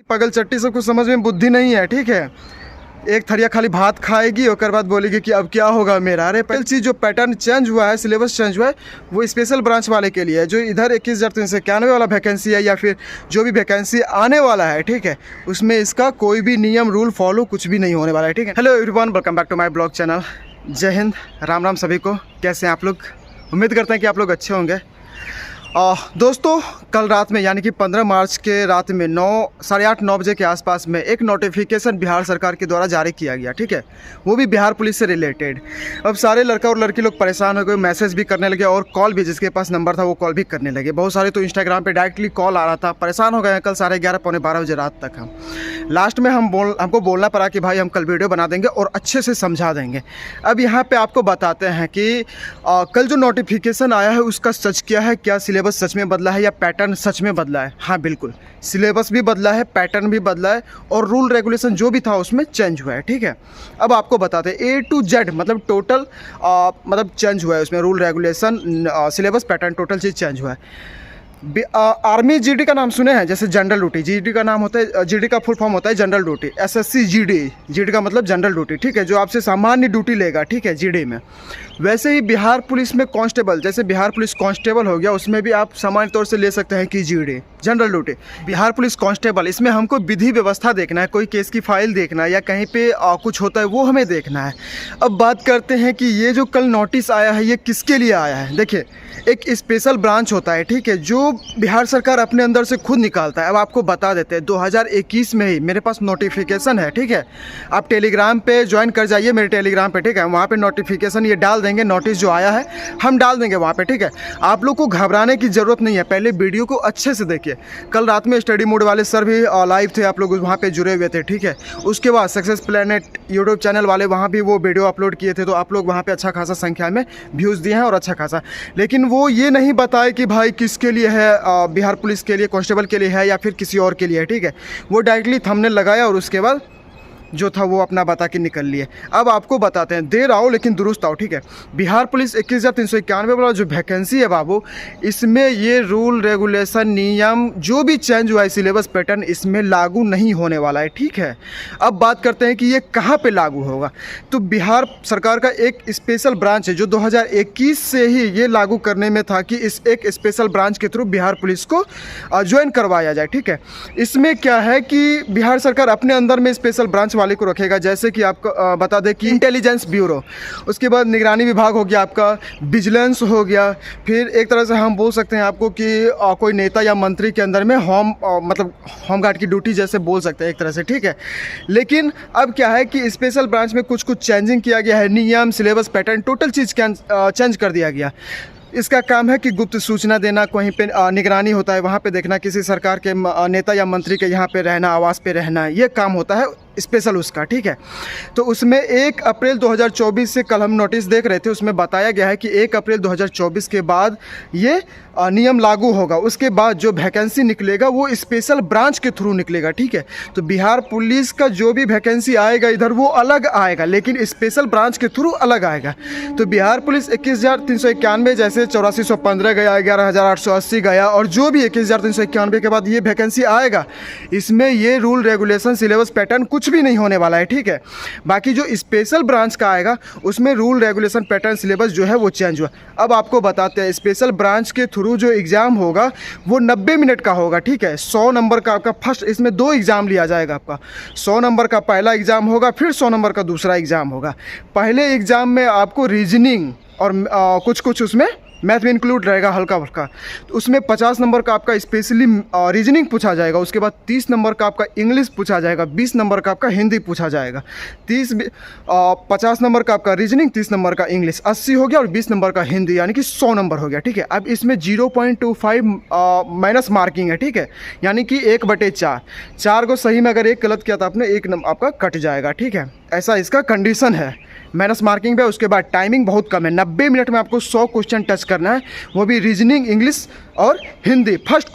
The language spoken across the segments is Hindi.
पगल चट्टी से कुछ समझ में बुद्धि नहीं है, ठीक है। एक थरिया खाली भात खाएगी और बाद बोलेगी कि अब क्या होगा मेरा। अरे पहली चीज़ जो पैटर्न चेंज हुआ है, सिलेबस चेंज हुआ है, वो स्पेशल ब्रांच वाले के लिए है। जो इधर 21,391 वाला वैकेंसी है या फिर जो भी वैकेंसी आने वाला है, ठीक है, उसमें इसका कोई भी नियम रूल फॉलो कुछ भी नहीं होने वाला है, ठीक है। Hello everyone, welcome back to my blog channel. जय हिंद, राम राम सभी को। कैसे हैं आप लोग? उम्मीद करते हैं कि आप लोग अच्छे होंगे। दोस्तों, कल रात में यानी कि 15 मार्च के रात में 8:30 9 बजे के आसपास में एक नोटिफिकेशन बिहार सरकार के द्वारा जारी किया गया, ठीक है। वो भी बिहार पुलिस से रिलेटेड। अब सारे लड़का और लड़की लोग परेशान हो गए, मैसेज भी करने लगे और कॉल भी, जिसके पास नंबर था वो कॉल भी करने लगे। बहुत सारे तो इंस्टाग्राम पे डायरेक्टली कॉल आ रहा था। परेशान हो गए हैं कल 11:30 पौने 12 बजे रात तक। हम लास्ट में हमको बोलना पड़ा कि भाई हम कल वीडियो बना देंगे और अच्छे से समझा देंगे। अब यहाँ पर आपको बताते हैं कि कल जो नोटिफिकेशन आया है उसका सच क्या है, क्या सिलेबस सच में बदला है या पैटर्न सच में बदला है। हाँ बिल्कुल, सिलेबस भी बदला है, पैटर्न भी बदला है और रूल रेगुलेशन जो भी था उसमें चेंज हुआ है, ठीक है। अब आपको बताते हैं A to Z मतलब टोटल मतलब चेंज हुआ है उसमें। Rule regulation, syllabus, pattern, total चीज़ चेंज हुआ है। आर्मी जीडी का नाम सुने हैं? जैसे जनरल ड्यूटी, जीडी का नाम होता है, जीडी का फुल फॉर्म होता है general duty. SSC GD, GD का मतलब जनरल ड्यूटी, ठीक है, जो आपसे सामान्य ड्यूटी लेगा, ठीक है, जीडी में। वैसे ही बिहार पुलिस में कांस्टेबल, जैसे बिहार पुलिस कांस्टेबल हो गया, उसमें भी आप सामान्य तौर से ले सकते हैं कि GD, general duty. Bihar police constable, इसमें हमको विधि व्यवस्था देखना है, कोई केस की फाइल देखना है या कहीं पे कुछ होता है वो हमें देखना है। अब बात करते हैं कि ये जो कल नोटिस आया है ये किसके लिए आया है। देखिए, एक स्पेशल ब्रांच होता है, ठीक है, जो बिहार सरकार अपने अंदर से खुद निकालता है। अब आपको बता देते हैं, 2021 में ही मेरे पास नोटिफिकेशन है, ठीक है। आप टेलीग्राम पे ज्वाइन कर जाइए, मेरे टेलीग्राम पे, ठीक है। वहाँ पे नोटिफिकेशन ये डाल देंगे, नोटिस जो आया है हम डाल देंगे वहाँ पे, ठीक है। आप लोग को घबराने की ज़रूरत नहीं है, पहले वीडियो को अच्छे से देखिए। कल रात में स्टडी मोड वाले सर भी लाइव थे, आप लोग वहाँ पर जुड़े हुए थे, ठीक है। उसके बाद सक्सेस प्लेनेट यूट्यूब चैनल वाले वहाँ भी वो वीडियो अपलोड किए थे, तो आप लोग वहाँ पर अच्छा खासा संख्या में व्यूज़ दिए हैं और अच्छा खासा। लेकिन वो ये नहीं बताए कि भाई किसके लिए है, बिहार पुलिस के लिए, कांस्टेबल के लिए है या फिर किसी और के लिए है, ठीक है। वो डायरेक्टली थंबनेल लगाया और उसके बाद जो था वो अपना बता के निकल लिए। अब आपको बताते हैं, देर आओ लेकिन दुरुस्त आओ, ठीक है। बिहार पुलिस 21,391 वाला जो वैकेंसी है बाबू, इसमें ये रूल रेगुलेशन नियम जो भी चेंज हुआ है, सिलेबस पैटर्न, इसमें लागू नहीं होने वाला है, ठीक है। अब बात करते हैं कि ये कहाँ पे लागू होगा। तो बिहार सरकार का एक स्पेशल ब्रांच है जो 2021 से ही ये लागू करने में था कि इस एक स्पेशल ब्रांच के थ्रू बिहार पुलिस को ज्वाइन करवाया जाए, ठीक है। इसमें क्या है कि बिहार सरकार अपने अंदर में स्पेशल ब्रांच वाले को रखेगा। जैसे कि आपको बता दें कि इंटेलिजेंस ब्यूरो, उसके बाद निगरानी विभाग हो गया, आपका विजिलेंस हो गया, फिर एक तरह से हम बोल सकते हैं आपको कि कोई नेता या मंत्री के अंदर में मतलब होमगार्ड की ड्यूटी जैसे बोल सकते हैं एक तरह से, ठीक है। लेकिन अब क्या है कि स्पेशल ब्रांच में कुछ चेंजिंग किया गया है, नियम, सिलेबस, पैटर्न, टोटल चीज़ चेंज कर दिया गया। इसका काम है कि गुप्त सूचना देना, कहीं पे निगरानी होता है वहाँ पे देखना, किसी सरकार के नेता या मंत्री के यहाँ पे रहना, आवास पे रहना, ये काम होता है स्पेशल उसका, ठीक है। तो उसमें 1 अप्रैल 2024 से कल हम नोटिस देख रहे थे, उसमें बताया गया है कि 1 अप्रैल 2024 के बाद ये नियम लागू होगा। उसके बाद जो वैकेंसी निकलेगा वो स्पेशल ब्रांच के थ्रू निकलेगा, ठीक है। तो बिहार पुलिस का जो भी वैकेंसी आएगा इधर वो अलग आएगा, लेकिन स्पेशल ब्रांच के थ्रू अलग आएगा। तो बिहार पुलिस 21,391 जैसे 8415 गया, 11,880 गया, और जो भी 21,391 के बाद ये वैकेंसी आएगा, इसमें ये रूल रेगुलेशन, सिलेबस, पैटर्न कुछ भी नहीं होने वाला है, ठीक है। बाकी जो स्पेशल ब्रांच का आएगा उसमें रूल रेगुलेशन, पैटर्न, सिलेबस जो है वो चेंज हुआ। अब आपको बताते हैं, स्पेशल ब्रांच के थ्रू जो एग्ज़ाम होगा वो 90 मिनट का होगा, ठीक है। 100 नंबर का आपका फर्स्ट, इसमें 2 एग्ज़ाम लिया जाएगा आपका। 100 नंबर का पहला एग्ज़ाम होगा, फिर 100 नंबर का दूसरा एग्ज़ाम होगा। पहले एग्ज़ाम में आपको रीजनिंग और कुछ उसमें मैथ भी इंक्लूड रहेगा हल्का फुल्का। तो उसमें 50 नंबर का आपका स्पेशली रीजनिंग पूछा जाएगा। उसके बाद 30 नंबर का आपका इंग्लिश पूछा जाएगा, 20 नंबर का आपका हिंदी पूछा जाएगा। 50 नंबर का आपका रीजनिंग, 30 नंबर का इंग्लिश, 80 हो गया, और 20 नंबर का हिंदी, यानी कि 100 नंबर हो गया, ठीक है। अब इसमें 0.25 माइनस मार्किंग है, ठीक है, यानी कि 1/4। 4 को सही में अगर 1 गलत किया तो आपने 1 नंबर आपका कट जाएगा, ठीक है। ऐसा इसका कंडीशन है माइनस मार्किंग पे। उसके बाद टाइमिंग बहुत कम है, 90 मिनट में आपको 100 क्वेश्चन टच करना है, वो भी रीजनिंग, इंग्लिश और हिंदी। फर्स्ट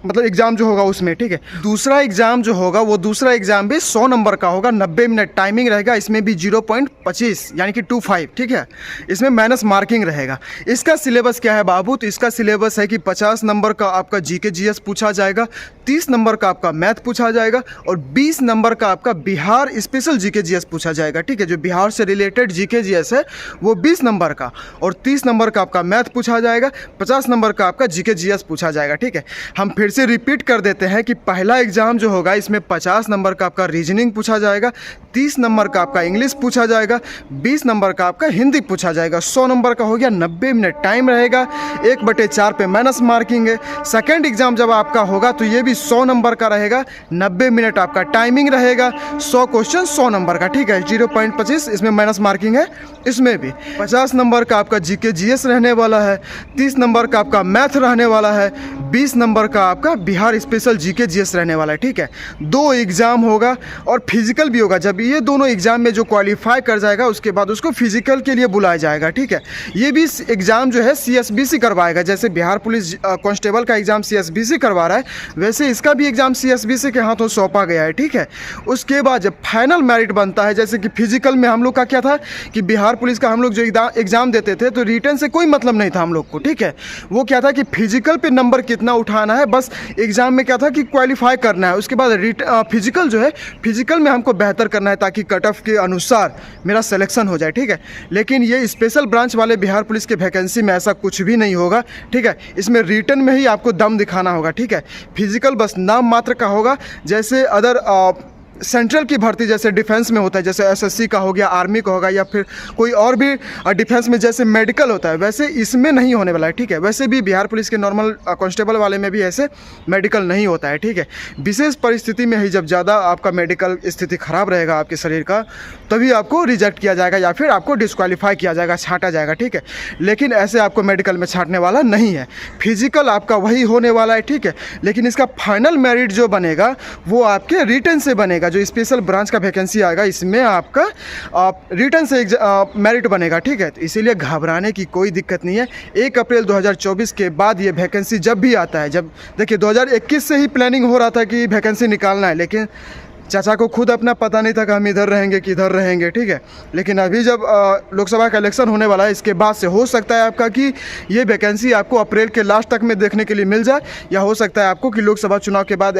मतलब एग्ज़ाम जो होगा उसमें, ठीक है। दूसरा एग्ज़ाम जो होगा वो दूसरा एग्ज़ाम भी 100 नंबर का होगा, 90 मिनट टाइमिंग रहेगा, इसमें भी 0.25 यानी कि 25, ठीक है। इसमें माइनस मार्किंग रहेगा। इसका सिलेबस क्या है बाबू? तो इसका सिलेबस है कि 50 नंबर का आपका जीके जीएस पूछा जाएगा, 30 नंबर का आपका मैथ पूछा जाएगा और 20 नंबर का आपका बिहार स्पेशल जीके जीएस पूछा जाएगा, ठीक है। जो बिहार से रिलेटेड जीके जीएस है वो 20 नंबर का और 30 नंबर का आपका मैथ पूछा जाएगा, 50 नंबर का आपका जीके जीएस पूछा जाएगा, ठीक है। हम फिर से रिपीट कर देते हैं कि पहला एग्जाम जो होगा इसमें 50 नंबर का आपका रीजनिंग पूछा जाएगा, 30 नंबर का आपका इंग्लिश पूछा जाएगा, 20 नंबर का आपका हिंदी पूछा जाएगा। 100 नंबर का हो गया, 90 मिनट टाइम रहेगा, 1/4 पे माइनस मार्किंग है। सेकेंड एग्जाम जब आपका होगा तो ये भी 100 नंबर का रहेगा, 90 मिनट आपका टाइमिंग रहेगा, 100 क्वेश्चन 100 नंबर का, ठीक है। 0.25 इसमें माइनस मार्किंग है। इसमें भी 50 नंबर का आपका जीके जीएस रहने वाला है, 30 नंबर का आपका मैथ रहने वाला है, 20 नंबर का आपका बिहार स्पेशल जीके जीएस रहने वाला है, ठीक है। 2 एग्ज़ाम होगा और फिजिकल भी होगा। जब ये दोनों एग्ज़ाम में जो क्वालिफाई कर जाएगा उसके बाद उसको फिजिकल के लिए बुलाया जाएगा, ठीक है। ये भी एग्ज़ाम जो है सीएसबीसी करवाएगा। जैसे बिहार पुलिस कांस्टेबल का एग्ज़ाम सीएसबीसी करवा रहा है, वैसे इसका भी एग्ज़ाम सीएसबीसी के हाथों सौंपा गया है, ठीक है। उसके बाद जब फाइनल मेरिट बनता है, जैसे कि फिजिकल में हम लोग का क्या था कि बिहार पुलिस का हम लोग जो एग्ज़ाम देते थे तो रिटर्न से कोई मतलब नहीं था हम लोग को, ठीक है। वो क्या था कि फिजिकल पे नंबर कितना उठाना है, बस एग्ज़ाम में क्या था कि क्वालिफाई करना है। उसके बाद फिजिकल जो है, फिजिकल में हमको बेहतर करना है ताकि कट ऑफ के अनुसार मेरा सिलेक्शन हो जाए, ठीक है। लेकिन ये स्पेशल ब्रांच वाले बिहार पुलिस के वैकेंसी में ऐसा कुछ भी नहीं होगा, ठीक है। इसमें रिटर्न में ही आपको दम दिखाना होगा, ठीक है। फिजिकल बस नाम मात्र का होगा। जैसे अदर सेंट्रल की भर्ती जैसे डिफेंस में होता है, जैसे एसएससी का हो गया, आर्मी का होगा या फिर कोई और भी डिफेंस में जैसे मेडिकल होता है, वैसे इसमें नहीं होने वाला है, ठीक है। वैसे भी बिहार पुलिस के नॉर्मल कांस्टेबल वाले में भी ऐसे मेडिकल नहीं होता है, ठीक है। विशेष परिस्थिति में ही जब ज़्यादा आपका मेडिकल स्थिति ख़राब रहेगा आपके शरीर का, तभी आपको रिजेक्ट किया जाएगा या फिर आपको डिस्क्वालीफाई किया जाएगा, छांटा जाएगा, ठीक है। लेकिन ऐसे आपको मेडिकल में छांटने वाला नहीं है। फिजिकल आपका वही होने वाला है, ठीक है। लेकिन इसका फाइनल मेरिट जो बनेगा वो आपके रिटर्न से बनेगा। जो स्पेशल ब्रांच का वैकेंसी आएगा इसमें आपका रिटर्न से मेरिट बनेगा, ठीक है। तो इसीलिए घबराने की कोई दिक्कत नहीं है। 1 अप्रैल 2024 के बाद ये वैकेंसी जब भी आता है, जब देखिए 2021 से ही प्लानिंग हो रहा था कि वैकेंसी निकालना है, लेकिन चाचा को खुद अपना पता नहीं था कि हम इधर रहेंगे कि इधर रहेंगे, ठीक है। लेकिन अभी जब लोकसभा का इलेक्शन होने वाला है, इसके बाद से हो सकता है आपका कि ये वैकेंसी आपको अप्रैल के लास्ट तक में देखने के लिए मिल जाए, या हो सकता है आपको कि लोकसभा चुनाव के बाद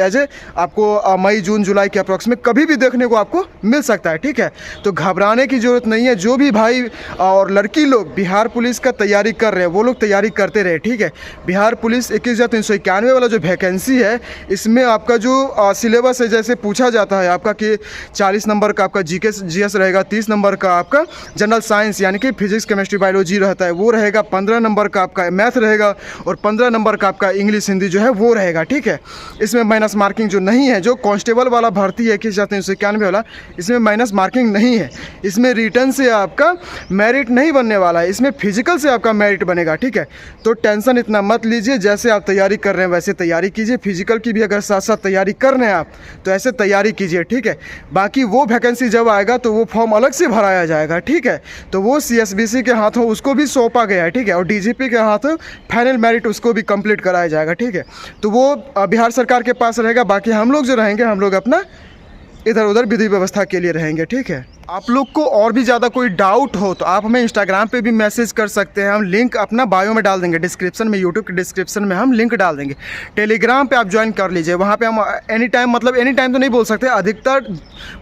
आपको मई जून जुलाई के अप्रॉक्स में कभी भी देखने को आपको मिल सकता है, ठीक है। तो घबराने की ज़रूरत नहीं है। जो भी भाई और लड़की लोग बिहार पुलिस का तैयारी कर रहे हैं वो लोग तैयारी करते रहे, ठीक है। बिहार पुलिस 21,391 वाला जो वैकेंसी है, इसमें आपका जो सिलेबस है, जैसे पूछा जाता है आपका कि 40 नंबर का आपका जीके जीएस रहेगा, 30 नंबर का आपका जनरल साइंस यानी कि फिजिक्स केमिस्ट्री बायोलॉजी रहता है वो रहेगा, 15 नंबर का आपका मैथ रहेगा और 15 नंबर का आपका इंग्लिश हिंदी जो है वो रहेगा, ठीक है। इसमें माइनस मार्किंग जो नहीं है, जो कांस्टेबल वाला भर्ती है 21,391 वाला, इसमें माइनस मार्किंग नहीं है। इसमें रिटर्न से आपका मेरिट नहीं बनने वाला है, इसमें फिजिकल से आपका मेरिट बनेगा, ठीक है। तो टेंशन इतना मत लीजिए। जैसे आप तैयारी कर रहे हैं वैसे तैयारी कीजिए। फिजिकल की भी अगर साथ साथ तैयारी कर रहे हैं आप तो ऐसे तैयारी कीजिए, ठीक है। बाकी वो वैकेंसी जब आएगा तो वो फॉर्म अलग से भराया जाएगा, ठीक है। तो वो सीएसबीसी के हाथों उसको भी सौंपा गया है, ठीक है। और डीजीपी के हाथों फाइनल मेरिट उसको भी कंप्लीट कराया जाएगा, ठीक है। तो वो बिहार सरकार के पास रहेगा। बाकी हम लोग जो रहेंगे, हम लोग अपना इधर उधर विधि व्यवस्था के लिए रहेंगे, ठीक है। आप लोग को और भी ज़्यादा कोई डाउट हो तो आप हमें इंस्टाग्राम पे भी मैसेज कर सकते हैं। हम लिंक अपना बायो में डाल देंगे, डिस्क्रिप्शन में, यूट्यूब के डिस्क्रिप्शन में हम लिंक डाल देंगे। टेलीग्राम पे आप ज्वाइन कर लीजिए। वहाँ पे हम एनी टाइम, मतलब एनी टाइम तो नहीं बोल सकते, अधिकतर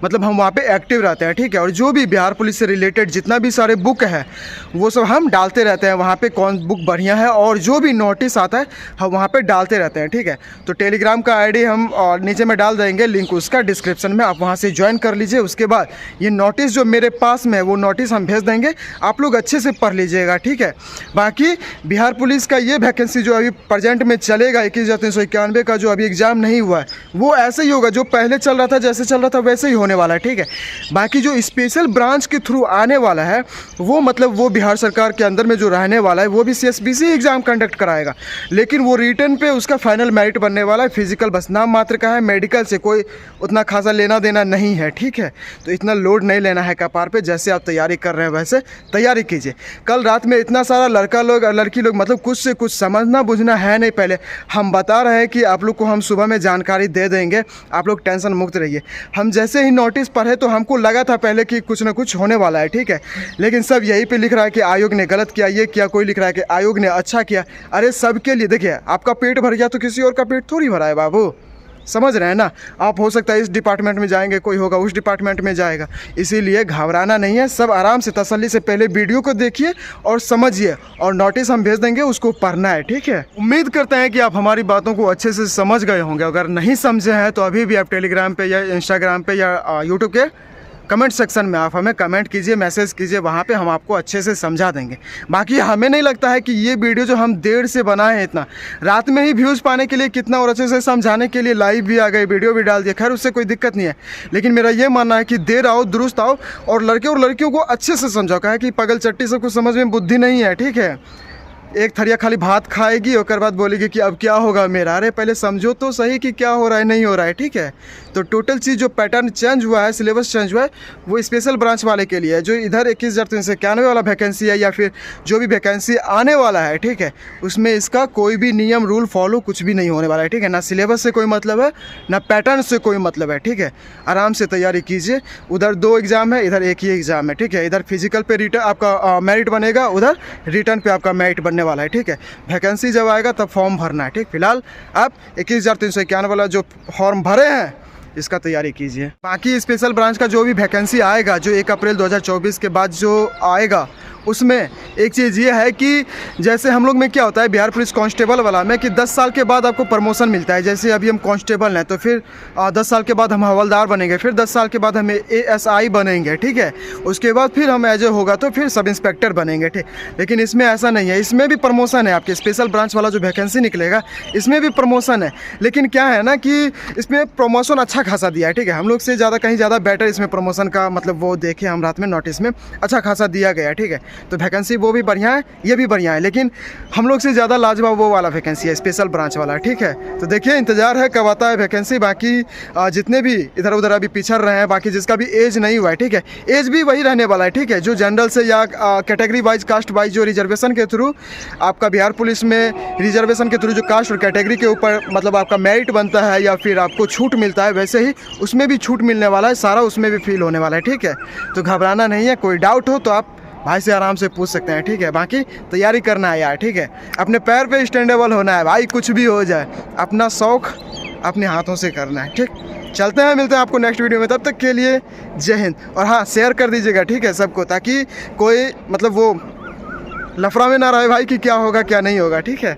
मतलब हम वहाँ पे एक्टिव रहते हैं, ठीक है। और जो भी बिहार पुलिस से रिलेटेड जितना भी सारे बुक है वो सब हम डालते रहते हैं वहाँ पे, कौन बुक बढ़िया है और जो भी नोटिस आता है हम वहाँ पे डालते रहते हैं, ठीक है। तो टेलीग्राम का आईडी हम नीचे में डाल देंगे, लिंक उसका डिस्क्रिप्शन में, आप वहाँ से ज्वाइन कर लीजिए। उसके बाद ये नोटिस जो मेरे पास में है वो नोटिस हम भेज देंगे, आप लोग अच्छे से पढ़ लीजिएगा, ठीक है। बाकी बिहार पुलिस का ये वैकेंसी जो अभी प्रेजेंट में चलेगा 21,391 का जो अभी एग्ज़ाम नहीं हुआ है वो ऐसे ही होगा, जो पहले चल रहा था, जैसे चल रहा था वैसे ही होने वाला है, ठीक है। बाकी जो स्पेशल ब्रांच के थ्रू आने वाला है वो मतलब वो बिहार सरकार के अंदर में जो रहने वाला है वो भी सीएसबीसी एग्ज़ाम कंडक्ट कराएगा, लेकिन वो रिटर्न पे उसका फाइनल मेरिट बनने वाला है। फिजिकल बस नाम मात्र का है, मेडिकल से कोई उतना खासा लेना देना नहीं है, ठीक है। तो इतना लोड नहीं लेना है कपार पे, जैसे आप तैयारी कर रहे हैं वैसे तैयारी कीजिए। कल रात में इतना सारा लड़का लोग और लड़की लोग मतलब कुछ से कुछ समझना बुझना है नहीं। पहले हम बता रहे हैं कि आप लोग को हम सुबह में जानकारी दे देंगे, आप लोग टेंशन मुक्त रहिए। हम जैसे ही नोटिस पढ़े तो हमको लगा था पहले कि कुछ ना कुछ होने वाला है, ठीक है, लेकिन सब यही पे लिख रहा है कि आयोग ने गलत किया, ये किया, कोई लिख रहा है कि आयोग ने अच्छा किया। अरे सबके लिए देखिए, आपका पेट भर गया तो किसी और का पेट थोड़ी भरा है बाबू, समझ रहे हैं ना आप। हो सकता है इस डिपार्टमेंट में जाएंगे, कोई होगा उस डिपार्टमेंट में जाएगा, इसीलिए घबराना नहीं है। सब आराम से तसल्ली से पहले वीडियो को देखिए और समझिए, और नोटिस हम भेज देंगे, उसको पढ़ना है, ठीक है। उम्मीद करते हैं कि आप हमारी बातों को अच्छे से समझ गए होंगे। अगर नहीं समझे हैं तो अभी भी आप टेलीग्राम पे या इंस्टाग्राम पे या यूट्यूब के कमेंट सेक्शन में आप हमें कमेंट कीजिए, मैसेज कीजिए, वहाँ पे हम आपको अच्छे से समझा देंगे। बाकी हमें नहीं लगता है कि ये वीडियो जो हम देर से बनाए हैं, इतना रात में ही व्यूज़ पाने के लिए कितना और अच्छे से समझाने के लिए लाइव भी आ गए, वीडियो भी डाल दिया, खैर उससे कोई दिक्कत नहीं है। लेकिन मेरा ये मानना है कि देर आओ दुरुस्त आओ, और लड़के और लड़कियों को अच्छे से समझाओ। कहा कि पगल चट्टी सबको समझ में बुद्धि नहीं है, ठीक है। एक थरिया खाली भात खाएगी और बाद बोलेगी कि अब क्या होगा मेरा। अरे पहले समझो तो सही कि क्या हो रहा है, नहीं हो रहा है, ठीक है। तो टोटल चीज़ जो पैटर्न चेंज हुआ है, सिलेबस चेंज हुआ है, वो स्पेशल ब्रांच वाले के लिए है। जो इधर 21,391 वाला वैकेंसी है या फिर जो भी वैकेंसी आने वाला है, ठीक है, उसमें इसका कोई भी नियम रूल फॉलो कुछ भी नहीं होने वाला है, ठीक है। ना सिलेबस से कोई मतलब है, ना पैटर्न से कोई मतलब है, ठीक है। आराम से तैयारी कीजिए। उधर 2 एग्ज़ाम है, इधर एक ही एग्ज़ाम है, ठीक है। इधर फिजिकल पे रिटर्न आपका मेरिट बनेगा, उधर रिटर्न पे आपका मेरिट बनने वाला है, ठीक है। वैकेंसी जब आएगा तब फॉर्म भरना है, ठीक। फिलहाल आप 21,391 वाला जो फॉर्म भरे हैं इसका तैयारी कीजिए। बाकी स्पेशल ब्रांच का जो भी वैकेंसी आएगा, जो 1 अप्रैल 2024 के बाद जो आएगा, उसमें एक चीज़ ये है कि जैसे हम लोग में क्या होता है बिहार पुलिस कांस्टेबल वाला में कि 10 साल के बाद आपको प्रमोशन मिलता है। जैसे अभी हम कांस्टेबल हैं तो फिर 10 साल के बाद हम हवलदार बनेंगे, फिर 10 साल के बाद हम ASI बनेंगे, ठीक है। उसके बाद फिर हम एज होगा तो फिर सब इंस्पेक्टर बनेंगे, ठीक। लेकिन इसमें ऐसा नहीं है, इसमें भी प्रमोशन है। आपके स्पेशल ब्रांच वाला जो वैकेंसी निकलेगा इसमें भी प्रमोशन है। लेकिन क्या है ना कि इसमें प्रमोशन अच्छा खासा दिया है, ठीक है। हम लोग से ज़्यादा कहीं ज़्यादा बेटर इसमें प्रमोशन का मतलब वो देखे हम रात में नोटिस में अच्छा खासा दिया गया है, ठीक है। तो वैकेंसी वो भी बढ़िया है, ये भी बढ़िया है, लेकिन हम लोग से ज़्यादा लाजवाब वो वाला वैकेंसी है, स्पेशल ब्रांच वाला, ठीक है। तो देखिए इंतज़ार है कब आता है वैकेंसी। बाकी जितने भी इधर उधर अभी पिछड़ रहे हैं, बाकी जिसका भी एज नहीं हुआ है, ठीक है, एज भी वही रहने वाला है, ठीक है। जो जनरल से या कैटेगरी वाइज कास्ट वाइज जो रिजर्वेशन के थ्रू आपका बिहार पुलिस में रिजर्वेशन के थ्रू जो कास्ट और कैटेगरी के ऊपर मतलब आपका मेरिट बनता है या फिर आपको छूट मिलता है, वैसे ही उसमें भी छूट मिलने वाला है, सारा उसमें भी फील होने वाला है, ठीक है। तो घबराना नहीं है। कोई डाउट हो तो आप भाई से आराम से पूछ सकते हैं, ठीक है। बाकी तैयारी करना है यार, ठीक है। अपने पैर पे स्टैंडेबल होना है भाई, कुछ भी हो जाए अपना शौक़ अपने हाथों से करना है, ठीक। चलते हैं, मिलते हैं आपको नेक्स्ट वीडियो में। तब तक के लिए जय हिंद। और हाँ, शेयर कर दीजिएगा, ठीक है, सबको, ताकि कोई मतलब वो लफड़ा में ना रहे भाई कि क्या होगा क्या नहीं होगा, ठीक है।